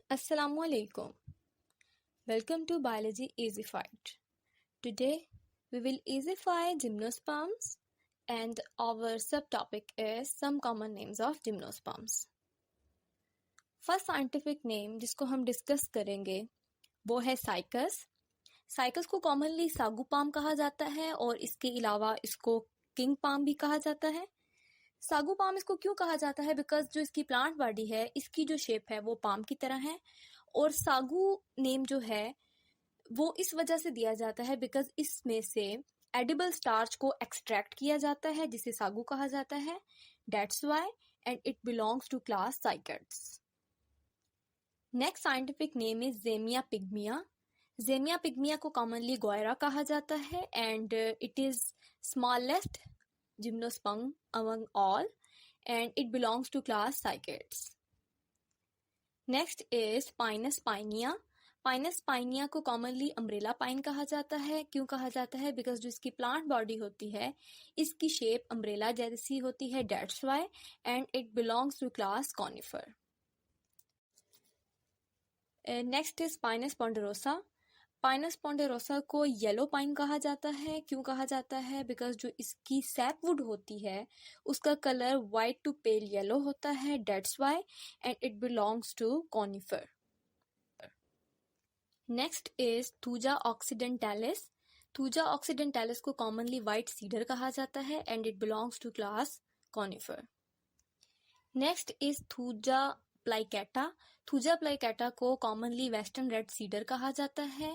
Assalamualaikum. Welcome to Biology Easyfied. Today we will easify gymnosperms and our subtopic is some common names of gymnosperms. First scientific name जिसको हम discuss करेंगे वो है cycas. Cycas को commonly सागू palm कहा जाता है और इसके अलावा इसको किंग पाम भी कहा जाता है. सागू पाम इसको क्यों कहा जाता है? बिकॉज जो इसकी प्लांट बॉडी है इसकी जो शेप है वो पाम की तरह है और सागू नेम जो है वो इस वजह से दिया जाता है बिकॉज इसमें से एडिबल स्टार्च को एक्सट्रैक्ट किया जाता है जिसे सागू कहा जाता है. That's why and it belongs to class cycads. Next scientific name is Zamia pygmaea. Zamia pygmaea को कॉमनली गोयरा कहा जाता है and it is smallest gymnosperm among all and it belongs to class Cycads. Next is Pinus pinea. Pinus pinea को commonly umbrella pine कहा जाता है. क्यों कहा जाता है? Because जो इसकी plant body होती है इसकी shape umbrella जैसी होती है. That's why and it belongs to class Conifer. Next is Pinus ponderosa. Pinus ponderosa को येलो पाइन कहा जाता है. क्यों कहा जाता है? बिकॉज जो इसकी सैपवुड होती है उसका colour white to pale yellow होता है. That's why and it belongs to conifer. Next is Thuja occidentalis. Thuja occidentalis को कॉमनली वाइट सीडर कहा जाता है and it belongs to class conifer. Next is Thuja plicata. Thuja plicata को commonly western red cedar कहा जाता है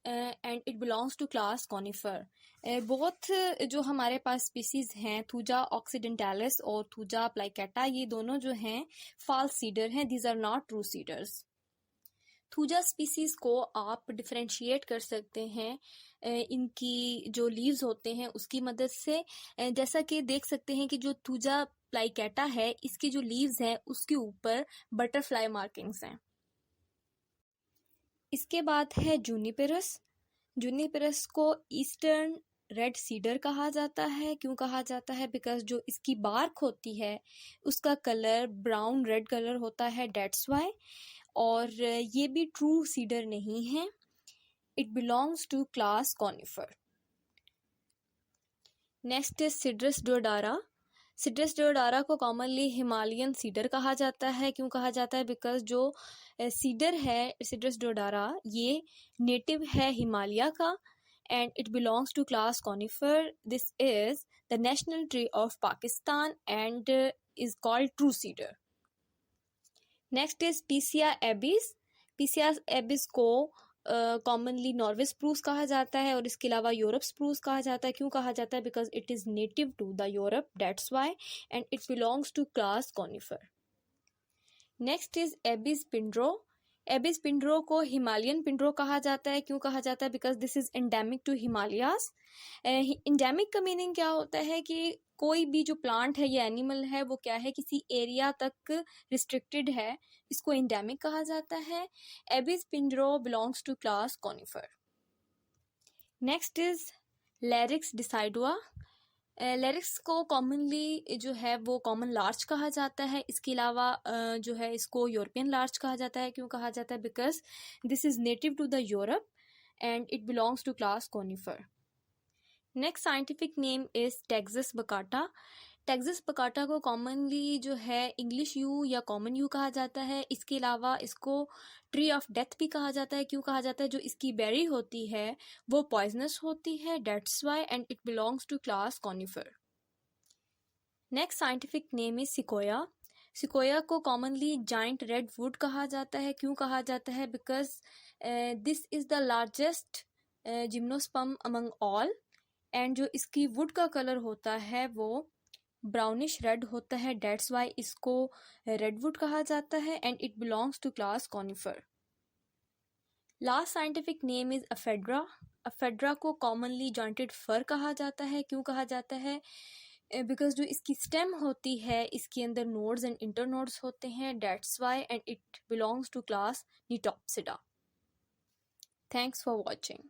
and it belongs to class conifer. Both जो हमारे पास स्पीसीज हैं थूजा ऑक्सीडेंटालिस और थूजा प्लाइकेटा ये दोनों जो हैं फॉल्स सीडर हैं. These are not true cedars. Thuja species को आप डिफरेंशिएट कर सकते हैं इनकी जो लीव्स होते हैं उसकी मदद से. जैसा कि देख सकते हैं कि जो थूजा प्लाइकेटा है इसके जो लीव्स हैं उसके ऊपर बटरफ्लाई मार्किंग्स हैं. इसके बाद है जूनिपेरस. जूनिपेरस को ईस्टर्न रेड सीडर कहा जाता है. क्यों कहा जाता है? बिकॉज जो इसकी बार्क होती है उसका कलर ब्राउन रेड कलर होता है. That's why. और ये भी ट्रू सीडर नहीं है. It belongs to class conifer. Next is Cedrus deodara. Cedrus deodara को कॉमनली हिमालयन सीडर कहा जाता है. क्यों कहा जाता है? बिकॉज जो सीडर है सिड्रस डोडारा ये नेटिव है हिमालय का and it belongs to class conifer. This is the national tree of Pakistan and is called true cedar. Next is Picea abies. Picea abies को कॉमनली नॉर्वे स्प्रूस कहा जाता है और इसके अलावा यूरोप स्प्रूस कहा जाता है. क्यों कहा जाता है? Because it is native to the Europe. That's why and it belongs to class conifer. Next is abies pindrow. Abies pindrow को हिमालयन पिंड्रो कहा जाता है. क्यों कहा जाता है? Because this is endemic to Himalayas. Endemic का मीनिंग क्या होता है कि कोई भी जो प्लांट है या एनिमल है वो क्या है किसी एरिया तक रिस्ट्रिक्टेड है. इसको एंडेमिक कहा जाता है. Abies pindrow belongs to class conifer. Next is Larix decidua. Larix को कॉमनली जो है वो कॉमन लार्च कहा जाता है. इसके अलावा जो है इसको यूरोपियन लार्च कहा जाता है. क्यों कहा जाता है? Because this is native to the Europe and it belongs to class conifer. Next scientific name is taxus baccata. Taxus baccata को कॉमनली जो है इंग्लिश यू या कॉमन यू कहा जाता है. इसके अलावा इसको ट्री ऑफ डेथ भी कहा जाता है. क्यों कहा जाता है? जो इसकी बेरी होती है वो पॉइजनस होती है. That's why and it belongs to class conifer. Next scientific name is sequoia. Sequoia को कॉमनली जाइंट रेड वुड कहा जाता है. क्यों कहा जाता है? Because this is the largest gymnosperm among all and जो इसकी वुड का कलर होता है वो ब्राउनिश रेड होता है. डेट्स वाई इसको रेडवुड कहा जाता है and it belongs to class conifer. Last scientific name is Ephedra. Ephedra को कॉमनली जॉइंटेड फर कहा जाता है. क्यों कहा जाता है? बिकॉज जो इसकी स्टेम होती है इसके अंदर नोड्स एंड इंटरनोड्स होते हैं. That's why and it belongs to class Gnetopsida. Thanks for watching.